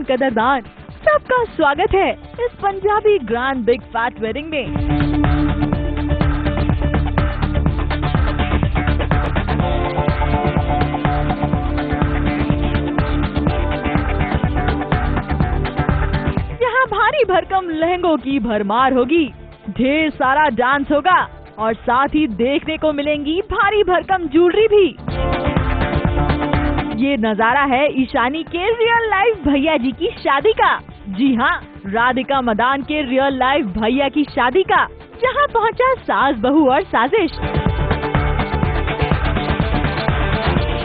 कदरदान, सबका स्वागत है इस Punjabi grand big fat wedding में। यहाँ भारी भरकम लहंगों की भरमार होगी, ढेर सारा डांस होगा और साथ ही देखने को मिलेंगी भारी भरकम ज्वेलरी भी। ये नजारा है ईशानी के रियल लाइफ भैया जी की शादी का। जी हाँ, राधिका मदान के रियल लाइफ भैया की शादी का, जहाँ पहुँचा सास बहू और साजिश।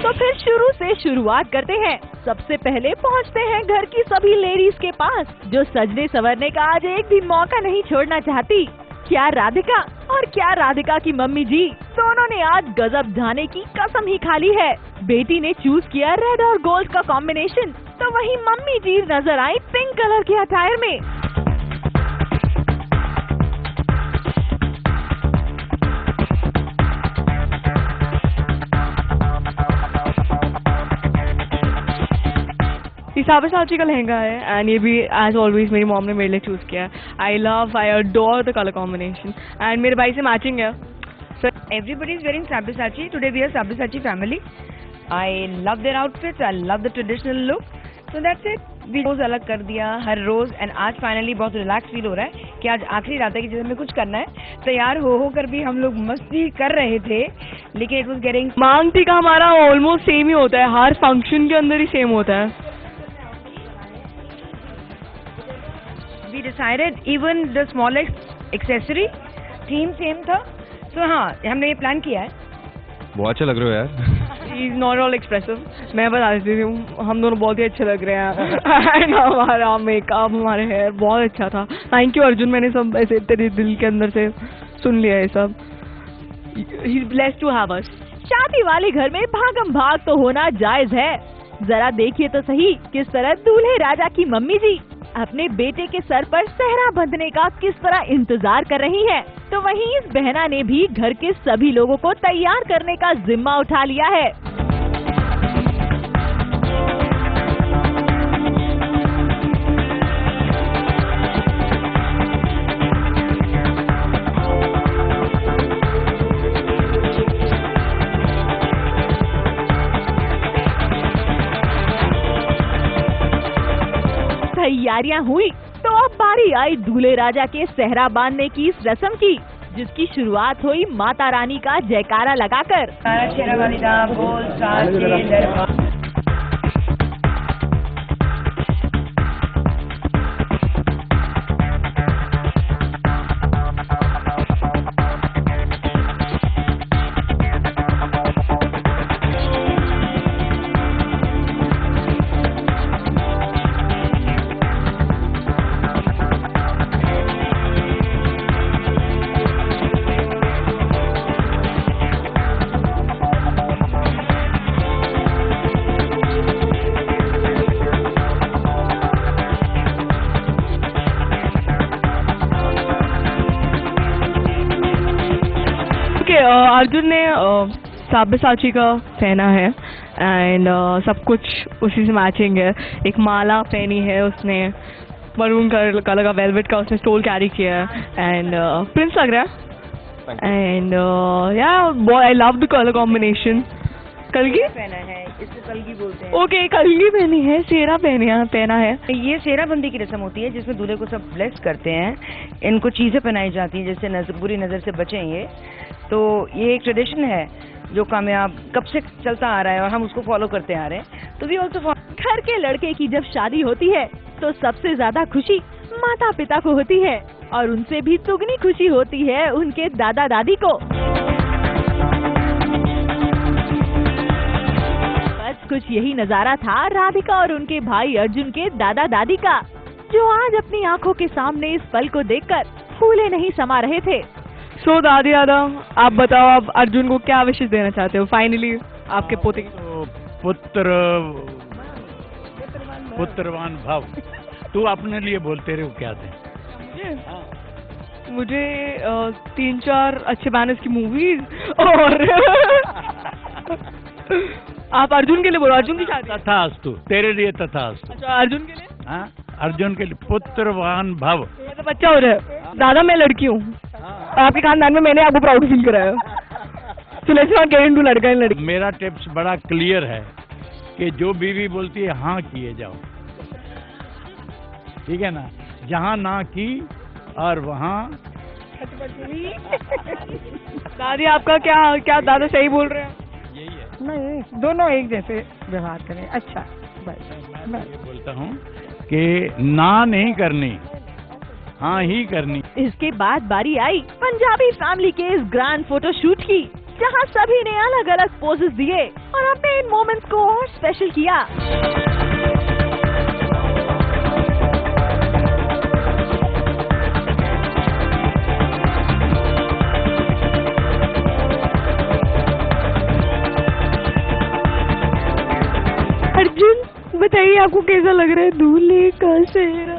तो फिर शुरू से शुरुआत करते हैं। सबसे पहले पहुँचते हैं घर की सभी लेडीज के पास, जो सजने संवरने का आज एक भी मौका नहीं छोड़ना चाहती। क्या राधिका और क्या राधिका की मम्मी जी, दोनों ने आज गजब ढाने की कसम ही खा ली है। बेटी ने चूज किया रेड और गोल्ड का कॉम्बिनेशन, तो वहीं मम्मी जी नजर आई पिंक कलर के अटायर में। साबरसाची का लहंगा है एंड ये भी एज ऑलवेज मेरी मॉम ने मेरे लिए चूज किया है। I adore the colour combination and मेरे भाई से मैचिंग है। So everybody is wearing Sabyasachi. Today we are Sabyasachi family. I love their outfits. I love the traditional look. So that's it. We रोज अलग कर दिया हर रोज and आज finally बहुत relax feel हो रहा है कि आज आखिरी रात है कि जिसमें कुछ करना है। तैयार हो कर भी हम लोग मस्ती कर रहे थे, लेकिन इट वाज गेटिंग मांग टीका हमारा ऑलमोस्ट सेम ही होता है, हर फंक्शन के अंदर ही सेम होता है। We decided even the smallest accessory theme same था। So हाँ, हमने ये प्लान किया है। बहुत अच्छे लग रहे हो यार। He's not all expressive। मैं बता देती हूँ, हम दोनों बहुत ही अच्छे लग रहे हैं एंड हमारा मेकअप, हमारे हेयर बहुत अच्छा था। थैंक यू अर्जुन, मैंने सब ऐसे तेरे दिल के अंदर से सुन लिया है सब। He's blessed to have us। शादी वाले घर में भागम भाग तो होना जायज है। जरा देखिए तो सही किस तरह दूल्हे राजा की मम्मी जी अपने बेटे के सर पर सेहरा बंधने का किस तरह इंतजार कर रही हैं। तो वहीं इस बहना ने भी घर के सभी लोगों को तैयार करने का जिम्मा उठा लिया है। तैयारियां हुई तो अब बारी आई दूल्हे राजा के सेहरा बांधने की इस रस्म की, जिसकी शुरुआत हुई माता रानी का जयकारा लगाकर। अर्जुन ने साब्यसाची का पहना है एंड सब कुछ उसी से मैचिंग है। एक माला पहनी है उसने, मरून कलर का वेलवेट का उसने स्टोल कैरी किया है एंड प्रिंस लग रहा है। And I love the colour combination. कलगी पहना है, इसको कलगी बोलते हैं। ओके, कलगी पहनी है, सेहरा पहना है। ये सेहरा बंदी की रस्म होती है जिसमें दूल्हे को सब ब्लेस करते हैं, इनको चीजें पहनाई जाती हैं जिससे बुरी नजर से बचें ये। तो ये एक ट्रेडिशन है जो कामयाब कब से चलता आ रहा है और हम उसको फॉलो करते आ रहे हैं। तो वी ऑल्सो फॉलो। घर के लड़के की जब शादी होती है तो सबसे ज्यादा खुशी माता पिता को होती है और उनसे भी दुगनी खुशी होती है उनके दादा दादी को। बस कुछ यही नजारा था राधिका और उनके भाई अर्जुन के दादा दादी का, जो आज अपनी आंखों के सामने इस पल को देखकर फूले नहीं समा रहे थे। सो दादी दादा, आप बताओ, आप अर्जुन को क्या विशेष देना चाहते हो फाइनली आपके पोते की? पुत्रवान भाव। तू अपने लिए बोलते रहे क्या थे? मुझे 3-4 अच्छे बैनर्स की मूवीज और आप अर्जुन के लिए बोलो, अर्जुन की शादी। तथास्तु, तेरे लिए तथास्तु। अच्छा, अर्जुन के लिए? हाँ, अर्जुन के लिए पुत्रवान भव। ये तो बच्चा हो रहा है दादा, मैं लड़की हूँ, आपके खानदान में मैंने आपको प्राउड फील कराया। So let's not get into लड़का एंड लड़की। मेरा टिप्स बड़ा क्लियर है कि जो बीवी बोलती है हाँ किए जाओ, ठीक है ना, जहाँ ना की और वहाँ। दादी आपका क्या क्या दादा सही बोल रहे हैं? यही है, नहीं, दोनों एक जैसे व्यवहार करें। अच्छा, बस मैं ये बोलता हूँ कि ना नहीं करनी, हाँ ही करनी। इसके बाद बारी आई पंजाबी फैमिली के इस ग्रैंड फोटो शूट की, जहां सभी ने अलग अलग पोजेस दिए और अपने इन मोमेंट्स को और स्पेशल किया। अर्जुन बताइए आपको कैसा लग रहा है दूल्हे का चेहरा?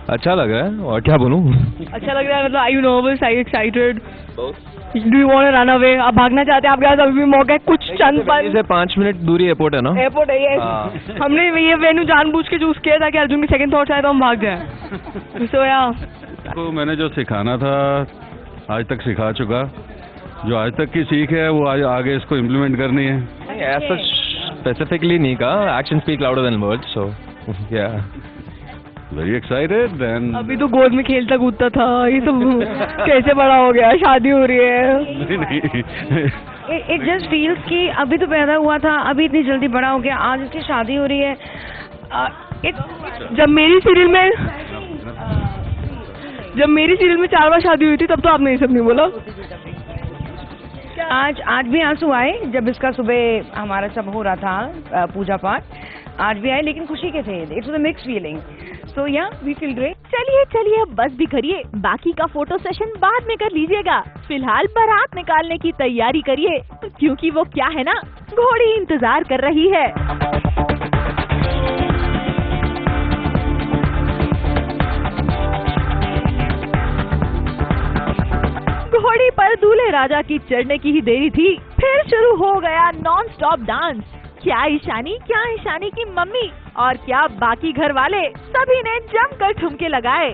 अच्छा लग रहा है, और क्या बोलूं। अच्छा लग रहा है, मतलब I you nervous, I excited, do you want to run away? आप भागना चाहते हैं? आपके पास अभी भी मौका है, कुछ चंद पल से 5 मिनट दूरी एयरपोर्ट है ना। एयरपोर्ट है ये। हाँ। हमने ये वेन्यू जानबूझ के चूज किया था कि अर्जुन के सेकंड थॉट्स आए तो हम भाग जाए। सो या तो मैंने जो सिखाना था आज तक सिखा चुका, जो आज तक की सीख है वो आज आगे इसको इम्प्लीमेंट करनी है। ऐसा स्पेसिफिकली नहीं कहा, action speak louder than words, so या वेरी एक्साइटेड एंड अभी तो गोद में खेलता कूदता था, ये सब कैसे बड़ा हो गया? शादी हो रही है। It just feels कि अभी तो पैदा हुआ था, अभी इतनी जल्दी बड़ा हो गया, आज उसकी शादी हो रही है। जब मेरी सीरियल में 4 बार शादी हुई थी तब तो आपने ये सब नहीं बोला। आज भी आंसू आए जब इसका सुबह हमारा सब हो रहा था पूजा पाठ, आज भी आए, लेकिन खुशी के थे। इट्स अ मिक्स फीलिंग, सो या वी फील ग्रेट। चलिए अब बस भी करिए, बाकी का फोटो सेशन बाद में कर लीजिएगा। फिलहाल बारात निकालने की तैयारी करिए, क्योंकि वो क्या है ना, घोड़ी इंतजार कर रही है। घोड़ी पर दूल्हे राजा की चढ़ने की ही देरी थी, फिर शुरू हो गया नॉन स्टॉप डांस। क्या ईशानी की मम्मी और क्या बाकी घर वाले, सभी ने जमकर ठुमके लगाए।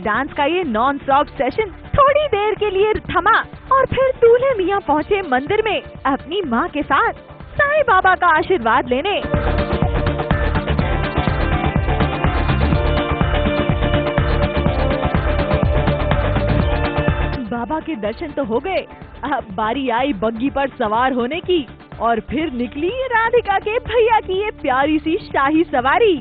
डांस का ये नॉन स्टॉप सेशन थोड़ी देर के लिए थमा और फिर दूल्हे मियां पहुंचे मंदिर में अपनी मां के साथ साईं बाबा का आशीर्वाद लेने। बाबा के दर्शन तो हो गए, अब बारी आई बग्गी पर सवार होने की और फिर निकली राधिका के भैया की ये प्यारी सी शाही सवारी।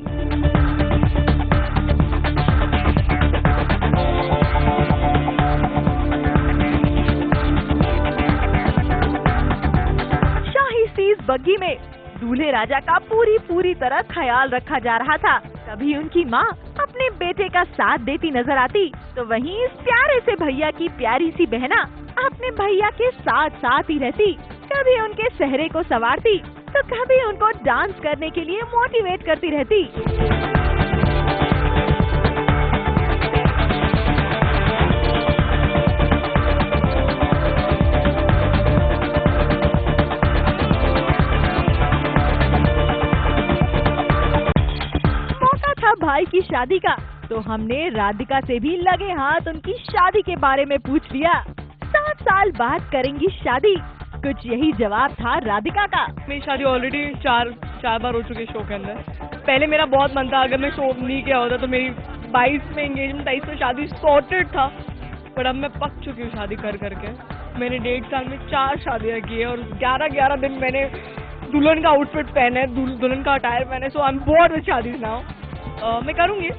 शाही सी इस बग्गी में दूल्हे राजा का पूरी तरह ख्याल रखा जा रहा था। कभी उनकी माँ अपने बेटे का साथ देती नजर आती, तो वहीं इस प्यारे से भैया की प्यारी सी बहना अपने भैया के साथ ही रहती। कभी उनके सहरे को संवारती, तो कभी उनको डांस करने के लिए मोटिवेट करती रहती। भाई की शादी का, तो हमने राधिका से भी लगे हाथ उनकी शादी के बारे में पूछ लिया। 7 साल बाद करेंगी शादी, कुछ यही जवाब था राधिका का। मेरी शादी ऑलरेडी 4 बार हो चुकी है शो के अंदर। पहले मेरा बहुत मन था, अगर मैं शो नहीं किया होता तो मेरी 22 में एंगेजमेंट, 23 में शादी सॉर्टेड था। पर अब मैं पक चुकी हूँ शादी कर करके। मैंने 1.5 साल में 4 शादियाँ की है और 11 दिन मैंने दुल्हन का आउटफिट पहना है, दुल्हन का अटायर पहना है। So I am bored with शादीज नाउ। मैं करूँगी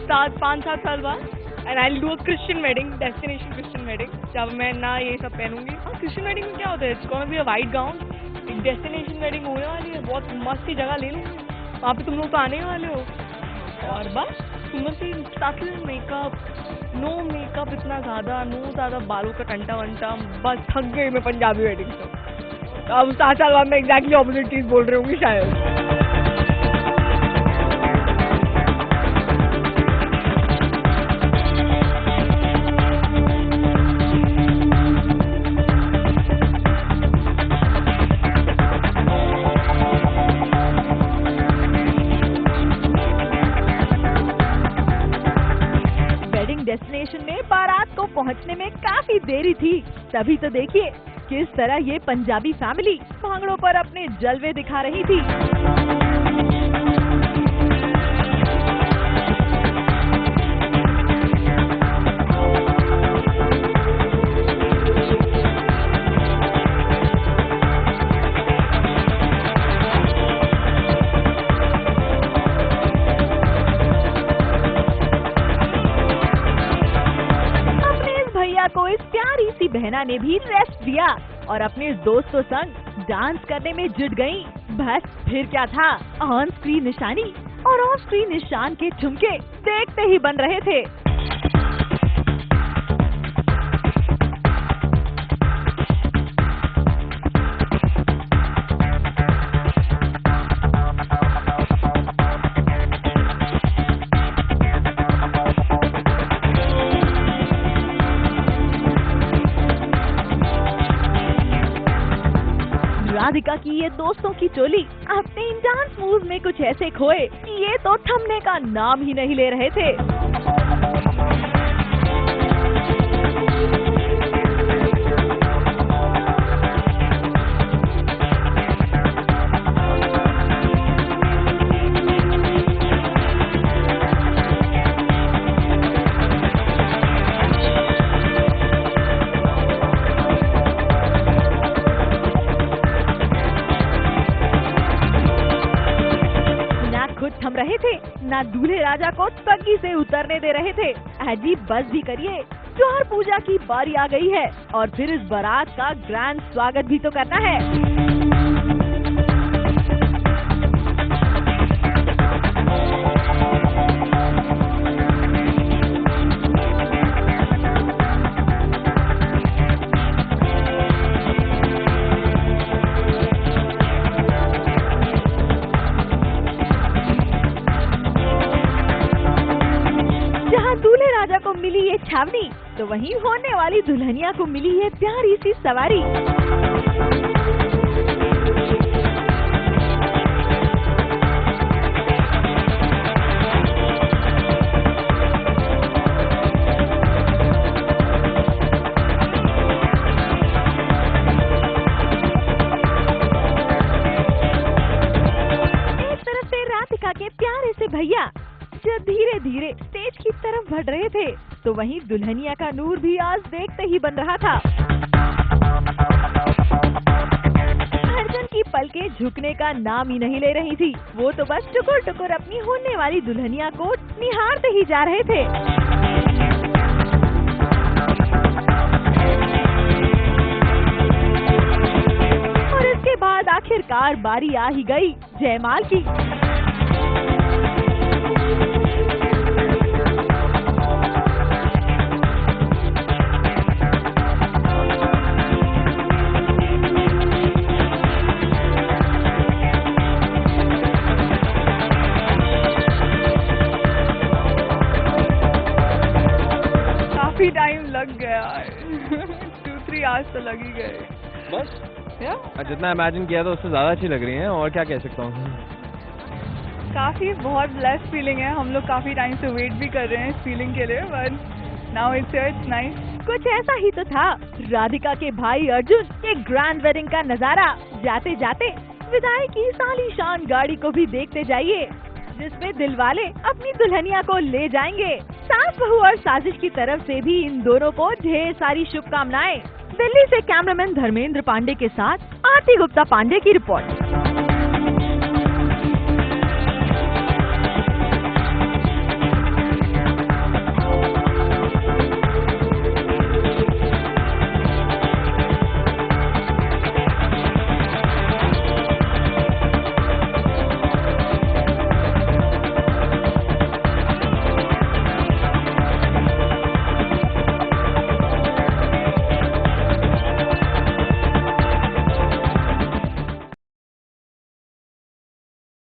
5-7 साल बाद, and I will do a Christian wedding, destination Christian wedding, जब मैं ना ये सब पहनूंगी। क्रिश्चियन वेडिंग में क्या होता है, it's gonna be a white gown. एक डेस्टिनेशन वेडिंग होने वाली है, बहुत मस्त सी जगह ले लूँगी, वहाँ पे तुम लोग तो आने वाले हो। और बस सुंदर सी सटल मेकअप, नो मेकअप इतना ज़्यादा बालों का टंटा वंटा, बस थक गई मैं पंजाबी वेडिंग से। अब 7 साल बाद मैं एग्जैक्टली ऑपोजिट चीज़ बोल रही हूँ शायद। देरी थी, तभी तो देखिए किस तरह ये पंजाबी फैमिली भांगड़ों पर अपने जलवे दिखा रही थी। को इस प्यारी सी बहना ने भी रेस्ट दिया और अपने दोस्तों संग डांस करने में जुट गईं। बस फिर क्या था, ऑन स्क्रीन निशानी और ऑफ स्क्रीन निशान के ठुमके देखते ही बन रहे थे। राधिका की ये दोस्तों की टोली अपने इन डांस मूव में कुछ ऐसे खोए, ये तो थमने का नाम ही नहीं ले रहे थे। थम रहे थे, ना दूल्हे राजा को बग्गी से उतरने दे रहे थे। अजी बस भी करिए, चौर पूजा की बारी आ गई है और फिर इस बारात का ग्रैंड स्वागत भी तो करना है। दूल्हे राजा को मिली ये छावनी, तो वहीं होने वाली दुल्हनिया को मिली ये प्यारी सी सवारी। एक तरफ से राधिका के प्यारे से भैया जो धीरे धीरे स्टेज की तरफ बढ़ रहे थे, तो वहीं दुल्हनिया का नूर भी आज देखते ही बन रहा था। अर्जुन की पलकें झुकने का नाम ही नहीं ले रही थी, वो तो बस टुकुर टुकुर अपनी होने वाली दुल्हनिया को निहारते ही जा रहे थे। और इसके बाद आखिरकार बारी आ ही गई जयमाल की। काफी टाइम लग गया 2-3 आवर्स तो लग ही गए बस या जितना इमेजिन किया था उससे ज्यादा अच्छी लग रही हैं, और क्या कह सकता हूँ। काफी बहुत ब्लेस्ड फीलिंग है। हम लोग काफी टाइम से वेट भी कर रहे हैं इस फीलिंग के लिए, बट नाउ इट्स नाइस। कुछ ऐसा ही तो था राधिका के भाई अर्जुन के ग्रैंड वेडिंग का नजारा। जाते जाते विदाई की सालीशान गाड़ी को भी देखते जाइए, जिसमें दिलवाले अपनी दुल्हनिया को ले जाएंगे। सास बहू और साजिश की तरफ से भी इन दोनों को ढेर सारी शुभकामनाएं। दिल्ली से कैमरामैन धर्मेंद्र पांडे के साथ आरती गुप्ता पांडे की रिपोर्ट।